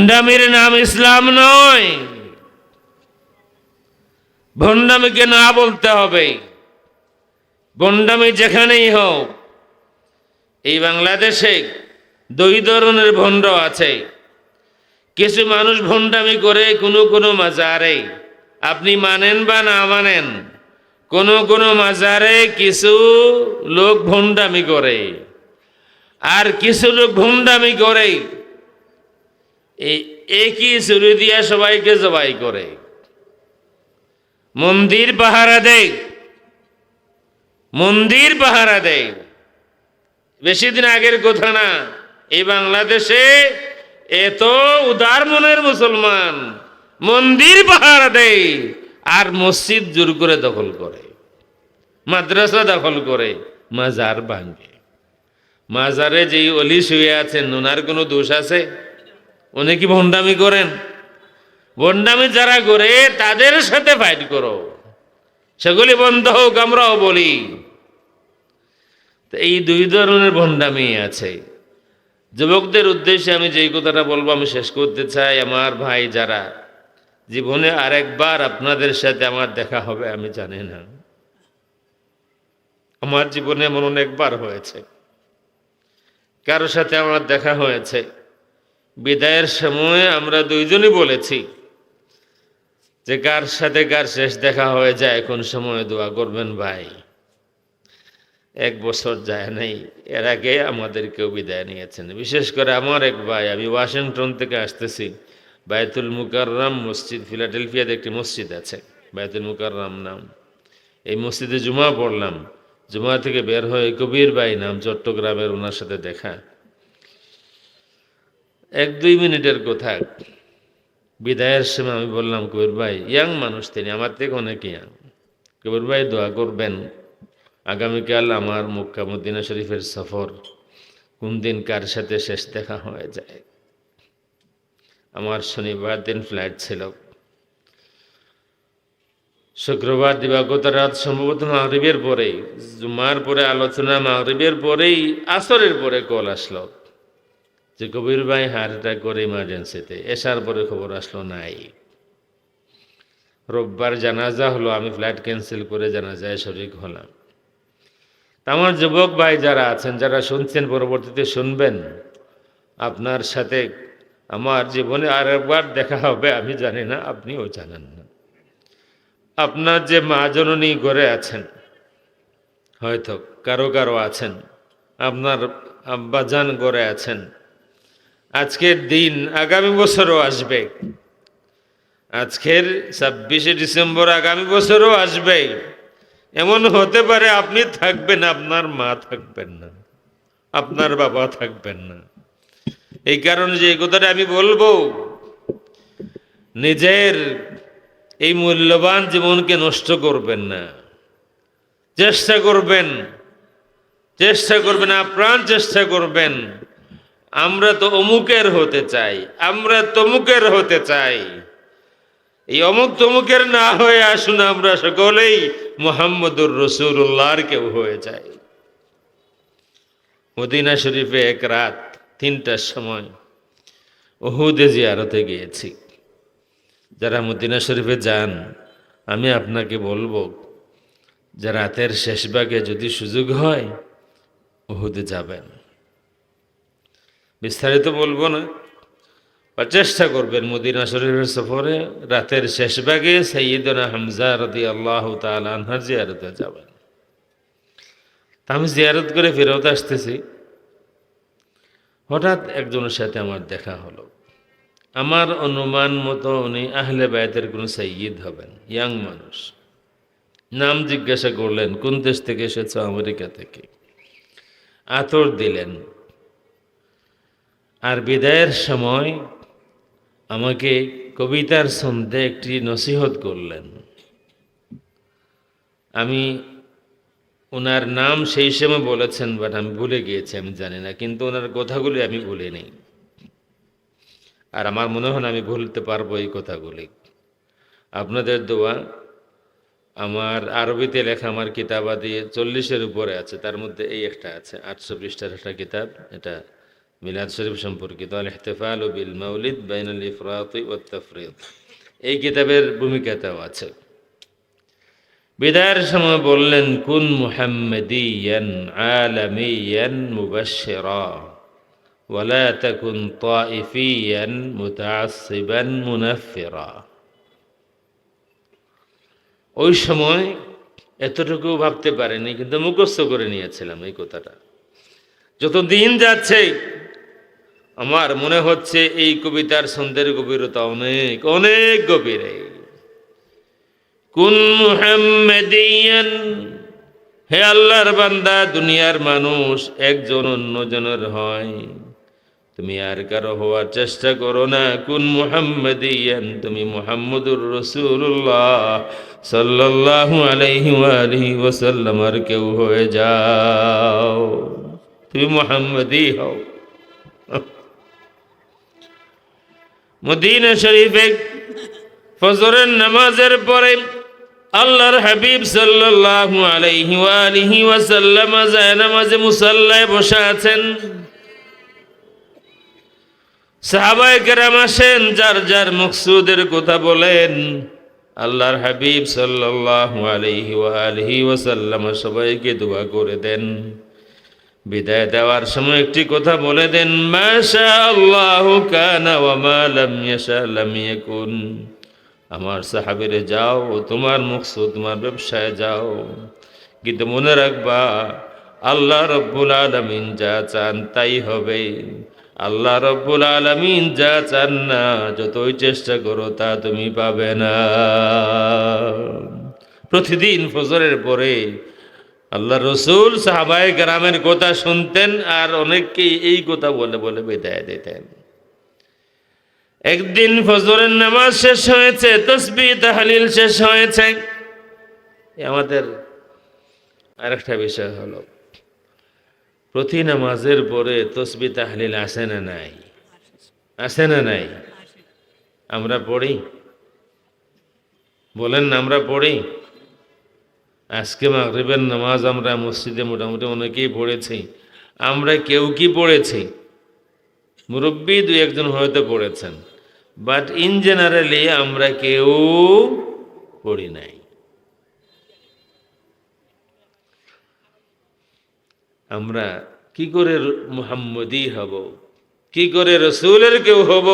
ভণ্ডামির নাম ইসলাম নয়। ভণ্ডামিকে না বলতে হবে। ভণ্ডামি যেখানেই হোক, এই বাংলাদেশে দুই ধরনের ভণ্ড আছে। কিছু মানুষ ভণ্ডামি করে কোনো মাজারে, আপনি মানেন বা না মানেন, কোনো মাজারে কিছু লোক ভণ্ডামি করে, আর কিছু লোক ভণ্ডামি করে এই একই ছুরি দিয়া সবাইকে জবাই করে। মন্দির পাহারা দেয়, মন্দির পাহারা দেয়। বেশি দিন আগের কথা না, এই বাংলাদেশে এত উদার মনের মুসলমান মন্দির পাহারা দেয় আর মসজিদ জোর করে দখল করে, মাদ্রাসা দখল করে, মাজার ভাঙে। মাজারে যেই অলি শুয়ে আছেন ওনার কোনো দোষ আছে? উনি কি ভণ্ডামি করেন? ভণ্ডামি যারা করে তাদের সাথে ফাইট করো, সেগুলি বন্ধ হোক, আমরাও বলি। এই দুই ধরনের ভণ্ডামি আছে। যুবকদের উদ্দেশ্যে আমি যেই কথাটা বলবো, আমি শেষ করতে চাই, আমার ভাই যারা জীবনে আরেকবার আপনাদের সাথে আমার দেখা হবে আমি জানি না। আমার জীবনে এমন অনেকবার হয়েছে কারোর সাথে আমার দেখা হয়েছে। বিদায়ের সময় আমরা দুইজনই বলেছি যে কার সাথে কার শেষ দেখা হয়ে যায় কোন সময় দোয়া করবেন ভাই। 1 বছর যায় নাই, এর আগে আমাদেরকেও বিদায় নিয়েছেন। বিশেষ করে আমার এক ভাই, আমি ওয়াশিংটন থেকে আসতেছি, বায়তুল মুকাররম মসজিদ, ফিলাডেলফিয়াতে একটি মসজিদ আছে বায়তুল মুকাররম নাম, এই মসজিদে জুমা পড়লাম। জুমা থেকে বের হয়ে কবির ভাই নাম, চট্টগ্রামের, ওনার সাথে দেখা। 1-2 মিনিটের কথা। বিদায়ের সময় আমি বললাম, কবির ভাই, ইয়াং মানুষ তিনি, আমার থেকে অনেক ইয়াং, কবির ভাই দোয়া করবেন, আগামীকাল আমার মক্কা মদিনা শরীফের সফর, কোন দিন কার সাথে শেষ দেখা হয়ে যায়। আমার শনিবার দিন ফ্লাইট ছিল, শুক্রবার দিবাগত রাত সম্ভবত মাগরিবের পরেই, জুমার পরে আলোচনা, মাগরিবের পরেই, আসরের পরে কল আসলো যে কবির ভাই হার্ট অ্যাটাক করে ইমার্জেন্সিতে। এসার পরে খবর আসলো নাই। রোববার জানাজা হলো, আমি ফ্লাইট ক্যান্সেল করে জানাজায় শরীক হলাম। আমার যুবক ভাই যারা আছেন, যারা শুনছেন, পরবর্তীতে শুনবেন, আপনার সাথে আমার জীবনে আর একবার দেখা হবে আমি জানি না, আপনিও জানেন না। আপনার যে মা জননী ঘরে আছেন, হয়তো কারো কারো আছেন, আপনার আব্বাজান ঘরে আছেন, আজকের দিন আগামী বছরও আসবে। আজকের 26শে ডিসেম্বর আগামী বছরও আসবে। এমন হতে পারে আপনি থাকবেন, আপনার মা থাকবেন না, আপনার বাবা থাকবেন না। এই কারণে যে এই কথাটা আমি বলবো, নিজের এই মূল্যবান জীবনকে নষ্ট করবেন না। চেষ্টা করবেন, আপ্রাণ চেষ্টা করবেন। আমরা তো অমুকের হতে চাই, আমরা তমুকের হতে চাই। এই অমুক তমুকের না হয়ে আসুন আমরা সকলেই মুহাম্মদুর রাসূলুল্লাহর কেউ হয়ে যাই। মদিনা শরীফে এক রাত 3টার সময় উহুদে জিয়ারতে গিয়েছি। যারা মদিনা শরীফে যান, আমি আপনাকে বলবো যে রাতের শেষ ভাগে যদি সুযোগ হয় উহুদে যাবেন। বিস্তারিত বলবো না, চেষ্টা করবেন মদিনা শরীফের সফরে রাতের শেষ ভাগে সাইয়্যিদনা হামজা রাদিয়াল্লাহু তাআলা আনহুর জিয়ারতে যাবেন। আমি জিয়ারত করে ফেরত আসতেছি, হঠাৎ একজনের সাথে আমার দেখা হলো। আমার অনুমান মতো উনি আহলে বায়তের কোনো সাইয়্যিদ হবেন, ইয়াং মানুষ। নাম জিজ্ঞাসা করলেন, কোন দেশ থেকে এসেছো? আমেরিকা থেকে। আতর দিলেন, আর বিদায়ের সময় আমাকে কবিতার ছন্দে একটি নসিহত করলেন। আমি ওনার নাম সেই সময় বলেছেন, বাট আমি ভুলে গিয়েছি, আমি জানি না, কিন্তু ওনার কথাগুলি আমি ভুলে নেই। আর আমার মনে হয় আমি ভুলতে পারবো এই কথাগুলি। আপনাদের দোয়া, আমার আরবিতে লেখা আমার কিতাবাদি 40-এর উপরে আছে, তার মধ্যে এই একটা আছে 800 পৃষ্ঠার একটা কিতাব, এটা মিলাদ শরীফ সম্পর্কিত আল ইহতিফালু বিল মাউলিদ বাইনাল ইফরাতি ওয়াত তাফরিদ, এই কিতাবের ভূমিকাটাও আছে। বিদায়ের সময় বললেন, কুন মুহাম্মাদিয়ান আলামিয়ান মুবাশশিরা ওয়ালা তাকুন তাইফিয়ান মুতাআসসিবান মুনাফফিরা। ওই সময় এতটুকু ভাবতে পারেনি, কিন্তু মুখস্থ করে নিয়েছিলাম এই কথাটা। যত দিন যাচ্ছে আমার মনে হচ্ছে এই কবিতার ছন্দের গভীরতা অনেক অনেক গভীরে। কুন মুহাম্মাদিয়ান, হে আল্লাহর বান্দা, দুনিয়ার মানুষ একজন অন্যজনের হয়, তুমি আর কারো হওয়ার চেষ্টা করো না। কুন মুহাম্মাদিয়ান, তুমি মুহাম্মদুর রাসূলুল্লাহ সাল্লাল্লাহু আলাইহি ওয়া আলিহি ওয়াসাল্লাম আর কেউ হয়ে যাও, তুমি মুহাম্মাদি হও। মদিনা শরীফে ফজরের নামাজের পরে আল্লাহর হাবিব সাল্লাল্লাহু আলাইহি ওয়া আলিহি ওয়াসাল্লাম জায়নামাজে মুসাল্লায় বসে আছেন। সাহাবায়ে কেরাম আসেন, যার যার মকসুদের কথা বলেন। আল্লাহর হাবিব সাল্লাল্লাহু আলাইহি ওয়া আলিহি ওয়াসাল্লাম সবাইকে দোয়া করে দেন। বিদায় দেওয়ার সময় একটি কথা বলে দেন, মাশা আল্লাহু কানা ওয়া মা লাম ইয়াশা লাম ইয়াকুন। আমার সাহাবীরে যাও, তোমার মকসুদ তোমার ব্যবসায় যাও, কিন্তু মনে রাখবা আল্লাহ রব্বুল আলামিন যা চান তাই হবে। আল্লাহ রব্বুল আলামিন যা চান না, যতই চেষ্টা করো তা তুমি পাবে না। প্রতিদিন ফজরের পরে আল্লাহ রসুল সাহাবায়ে কেরামের কথা শুনতেন, আর অনেককেই এই কথা বলে বলে বিদায় দিতেন। একদিন ফজরের নামাজ শেষ হয়েছে, তাসবিহ তাহলিল শেষ হয়েছে। আমাদের আরেকটা বিষয় হলো, প্রতি নামাজের পরে তাসবিহ তাহলিল আসে না নাই? আসে না নাই? আমরা পড়ি? বলেন না, আমরা পড়ি? আজকে মাগরিবের নামাজ আমরা মসজিদে মোটামুটি অনেকেই পড়েছি। আমরা কেউ কি পড়েছি? মুরব্বী দুই একজন হয়তো পড়েছেন, বাট ইন জেনারেলি আমরা কেউ পড়ি নাই। আমরা কি করে মুহাম্মদী হব, কি করে রসুলের কেউ হব,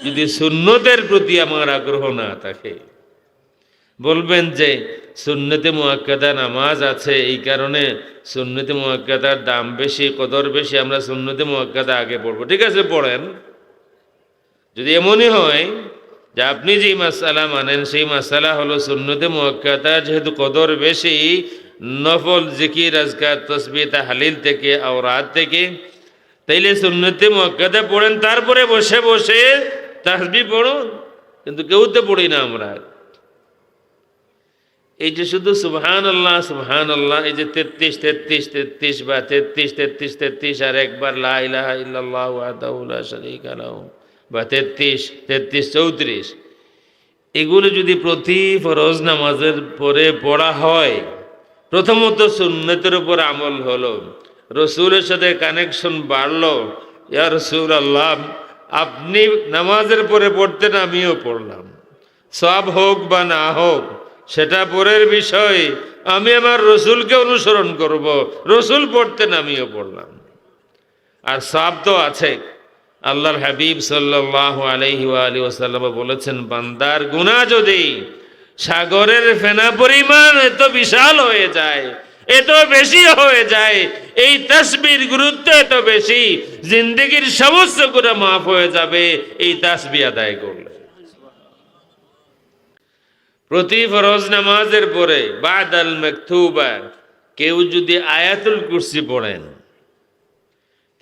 যদি সুন্নতের প্রতি আমার আগ্রহ না থাকে? বলবেন যে সুন্নতে মুআক্কাদা নামাজ আছে, এই কারণে সুন্নতে মুআক্কাদার দাম বেশি, কদর বেশি, আমরা সুন্নতে মুআক্কাদা আগে পড়বো। ঠিক আছে, পড়েন। যদি এমনই হয় যে আপনি যেই মাসালা মানেন সেই মাসালা হলো সুন্নতে মুআক্কাদা, যেহেতু কদর বেশি, নফল জিকির আজকার তাসবিহ তাহলিল থেকে আওরাত থেকে, তাইলে সুন্নতে মুআক্কাদা পড়েন, তারপরে বসে বসে তাসবিহ পড়ুন। কিন্তু কেউ তো পড়ি না আমরা। এই যে শুধু সুবহানাল্লাহ সুবহানাল্লাহ, এই যে 33 33 33 বা 33 33 33 আর একবার লা ইলাহা ইল্লাল্লাহু ওয়াহদাহু লা শারীকা লাহু বা 33 33 34, এগুলো যদি প্রতি ফরজ নামাজের পরে পড়া হয়, প্রথমত সুন্নতের উপর আমল হলো, রসুলের সাথে কানেকশন বাড়লো। ইয়া রাসূলুল্লাহ, আপনি নামাজের পরে পড়তেন, আমিও পড়লাম, সব হোক বা না হোক সেটা পরের বিষয়, আমি আমার রসুলকে অনুসরণ করব। রসুল পড়তেন, আমিও পড়লাম, আর সব তো আছে। আল্লাহর হাবিব সাল্লাল্লাহু আলাইহি ওয়া আলিহি ওয়াসাল্লাম বলেছেন, বান্দার গুনাহ যদি সাগরের ফেনা পরিমাণ এত বিশাল হয়ে যায়, এত বেশি হয়ে যায়, এই তাসবিহর গুরুত্ব এত বেশি, জিন্দেগীর সমস্ত গুনাহ মাফ হয়ে যাবে এই তাসবিহ আদায় করলে। প্রতি ফরজ নামাজের পরে বাদাল মাকতুবা কেউ যদি আয়াতুল কুরসি পড়েন,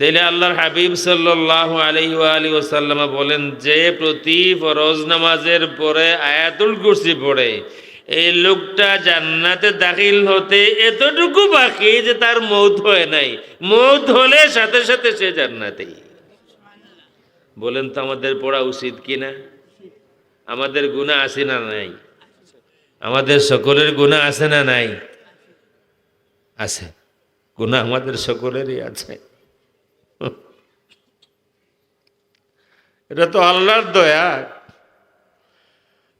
তাহলে আল্লাহর হাবিব সাল্লাল্লাহু আলাইহি ওয়া আলিহি ওয়াসাল্লাম বলেন যে প্রতি ফরজ নামাজের পরে আয়াতুল কুরসি পড়ে, এই লোকটা জান্নাতে দাখিল হতে এতটুকু বাকি যে তার মওত হয় নাই, মওত হলে সাথে সাথে সে জান্নাতেই। বলেন তো আমাদের পড়া উচিত কিনা? আমাদের গুনাহ আছে না নাই? আমাদের সকলের গুনাহ আছে না নাই? আছে, গুনাহ আমাদের সকলেরই আছে। এটা তো আল্লাহর দয়া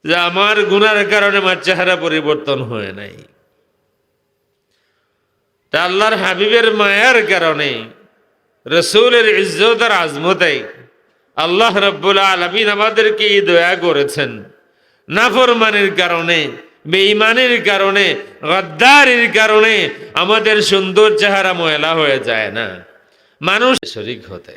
যে আমার গুনার কারণে আমার চেহারা পরিবর্তন হয় নাই। তা আল্লাহর হাবিবের মায়ার কারণে, রসুলের ইজ্জত আর আজমতে আল্লাহ রাব্বুল আলামিন আমাদেরকে এই দয়া করেছেন। নাফরমানের কারণে, বেঈমানের কারণে, গদ্দারির কারণে আমাদের সুন্দর চেহারা ময়লা হয়ে যায় না, মানুষ শরীক হতে।